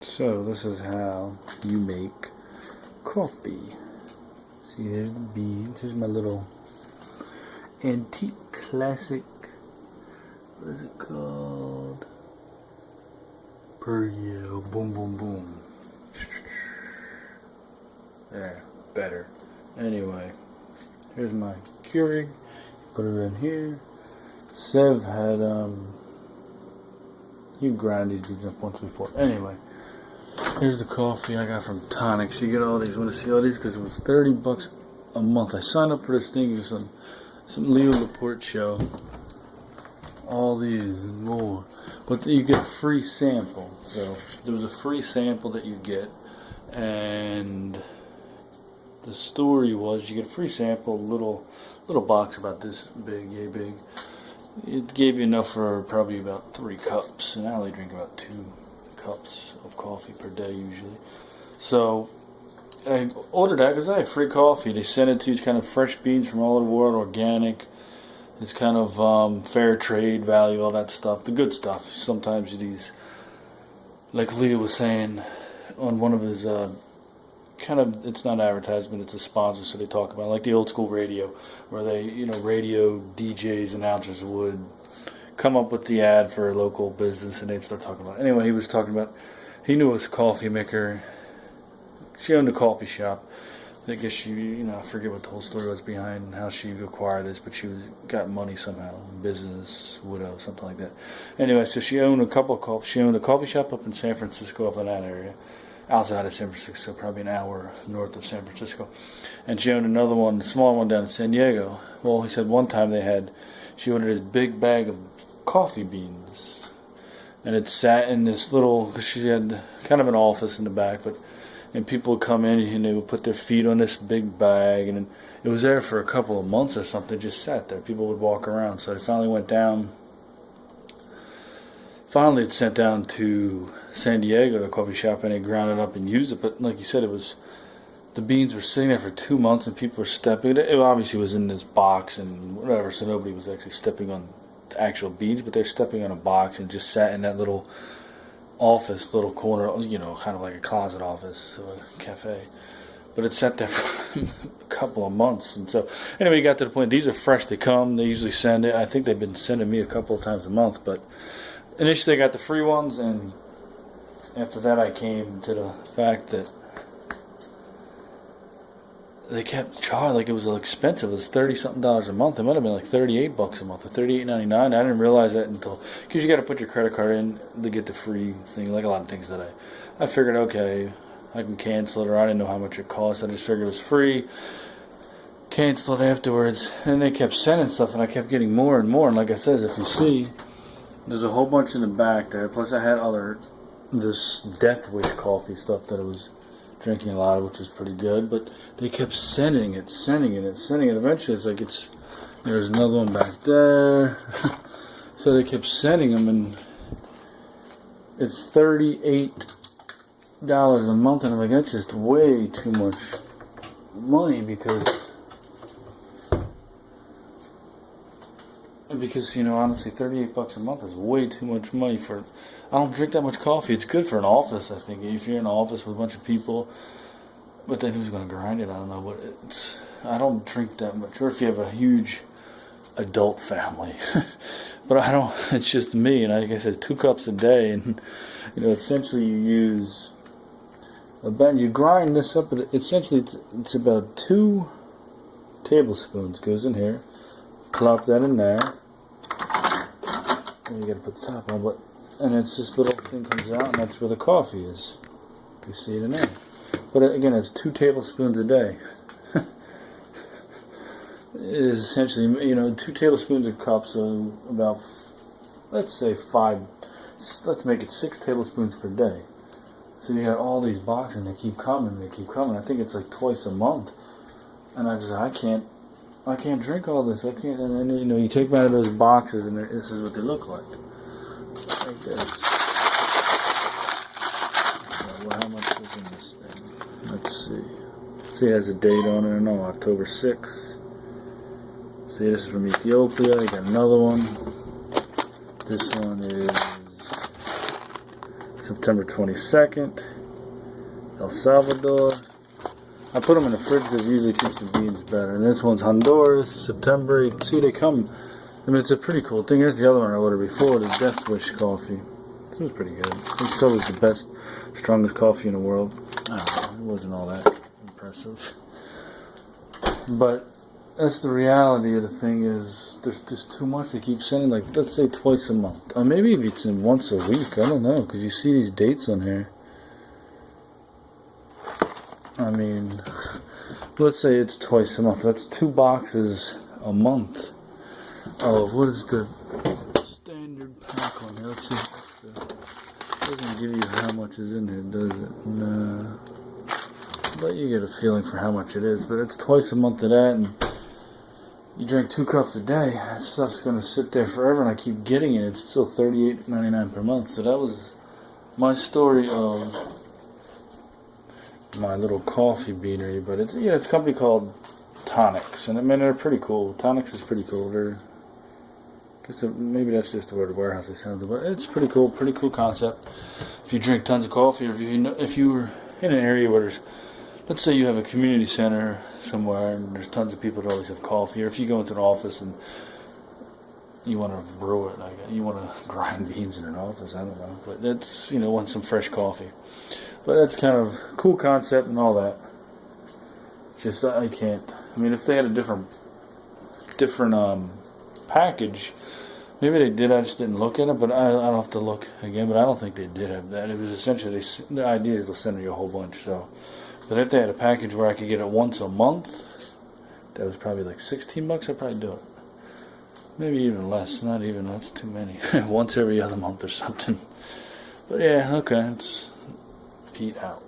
So this is how you make coffee. See, there's the beans. Here's my little antique classic. What is it called? Perio. Boom, boom, boom. There, better. Anyway, here's my Keurig. Put it in here. Sev had he grinded these up once before. Anyway. Here's the coffee I got from Tonics. You get all these. Want to see all these? Because it was $30 a month. I signed up for this thing. It was some Leo Laporte show. All these and more. But you get a free sample. So there was a free sample that you get. And the story was you get a free sample, little box about this big, yay big. It gave you enough for probably about 3 cups. And I only drink about 2 cups of coffee per day usually. So I ordered that because I have free coffee. They send it to you. It's kind of fresh beans from all over the world, organic. It's kind of fair trade value, all that stuff, the good stuff. Sometimes these, like Leo was saying on one of his kind of, it's not advertisement, it's a sponsor, so they talk about like the old school radio, where they, radio DJs, announcers would come up with the ad for a local business and they'd start talking about it. Anyway, he was talking about, he knew it was a coffee maker. She owned a coffee shop. I guess she, I forget what the whole story was behind how she acquired this, but she got money somehow, business, widow, something like that. Anyway, so she owned a couple of coffee. She owned a coffee shop up in San Francisco, up in that area, outside of San Francisco, probably an hour north of San Francisco. And she owned another one, a small one down in San Diego. Well, he said one time she ordered this big bag of coffee beans, and it sat in this little, because she had kind of an office in the back, and people would come in and they would put their feet on this big bag, and it was there for a couple of months or something, just sat there. People would walk around. So it finally went down. Finally, it sent down to San Diego, the coffee shop, and they ground it up and used it. But like you said, the beans were sitting there for 2 months, and people were stepping. It obviously was in this box and whatever, so nobody was actually stepping on the actual beans, but they're stepping on a box and just sat in that little office, little corner, kind of like a closet office or a cafe. But it sat there for a couple of months. And so, anyway, you got to the point, these are fresh. They come, they usually send it. I think they've been sending me a couple of times a month. But initially, I got the free ones, and after that, I came to the fact that they kept charging, like it was expensive. It was $30-something a month. It might have been like $38 a month or $38.99. I didn't realize that until, because you got to put your credit card in to get the free thing, like a lot of things that I figured, okay, I can cancel it, or I didn't know how much it cost. I just figured it was free. Cancel it afterwards, and they kept sending stuff, and I kept getting more and more. And like I said, if you see, there's a whole bunch in the back there. Plus, I had this Death Wish coffee stuff that I was drinking a lot of, which was pretty good, but they kept sending it. Eventually, it's like there's another one back there. So they kept sending them, and it's $38 a month, and I'm like, that's just way too much money because honestly, $38 a month is way too much money for. I don't drink that much coffee. It's good for an office, I think. If you're in an office with a bunch of people, but then who's going to grind it? I don't know. But I don't drink that much. Or if you have a huge adult family, but I don't. It's just me, and like I said, 2 cups a day, and essentially you use. You grind this up. Essentially, it's about 2 tablespoons goes in here. Plop that in there. And you got to put the top on, and it's this little thing comes out, and that's where the coffee is. You see it in there. But again, it's 2 tablespoons a day. It is essentially, 2 tablespoons of cups, so about, let's say 5. Let's make it 6 tablespoons per day. So you got all these boxes, and they keep coming. I think it's like twice a month, and I can't drink all this. I can't. And then you take one of those boxes, and this is what they look like this. So, how much is in this thing? Let's see. See, it has a date on it. No, October 6th. See, this is from Ethiopia. You got another one. This one is September 22nd, El Salvador. I put them in the fridge because it usually keeps the beans better. And this one's Honduras, September. You can see they come. I mean, it's a pretty cool thing. Here's the other one I ordered before, the Death Wish coffee. This was pretty good. It's always the best, strongest coffee in the world. I don't know, it wasn't all that impressive. But that's the reality of the thing is there's just too much. They keep sending, like, let's say twice a month. Or maybe if it's in once a week. I don't know, because you see these dates on here. I mean, let's say it's twice a month. That's 2 boxes a month. Oh, what is the standard pack on here? Let's see. It doesn't give you how much is in here, does it? No. But you get a feeling for how much it is. But it's twice a month of that, and you drink 2 cups a day. That stuff's going to sit there forever, and I keep getting it. It's still $38.99 per month. So that was my story of my little coffee beanery. But it's it's a company called Tonics, and I mean they're pretty cool. Tonics is pretty cool. Maybe that's just the word warehouse they sound, but it's pretty cool concept. If you drink tons of coffee, or if you're in an area where there's, let's say you have a community center somewhere and there's tons of people that always have coffee, or if you go into an office and you want to brew it, like you want to grind beans in an office, I don't know, but that's, want some fresh coffee. But that's kind of cool concept and all that. Just I can't. I mean, if they had a different package, maybe they did. I just didn't look at it. But I'll have to look again. But I don't think they did have that. It was essentially the idea is they'll send you a whole bunch. So, but if they had a package where I could get it once a month, that was probably like $16. I'd probably do it. Maybe even less. Not even. That's too many. Once every other month or something. But yeah, okay. It's Pete out.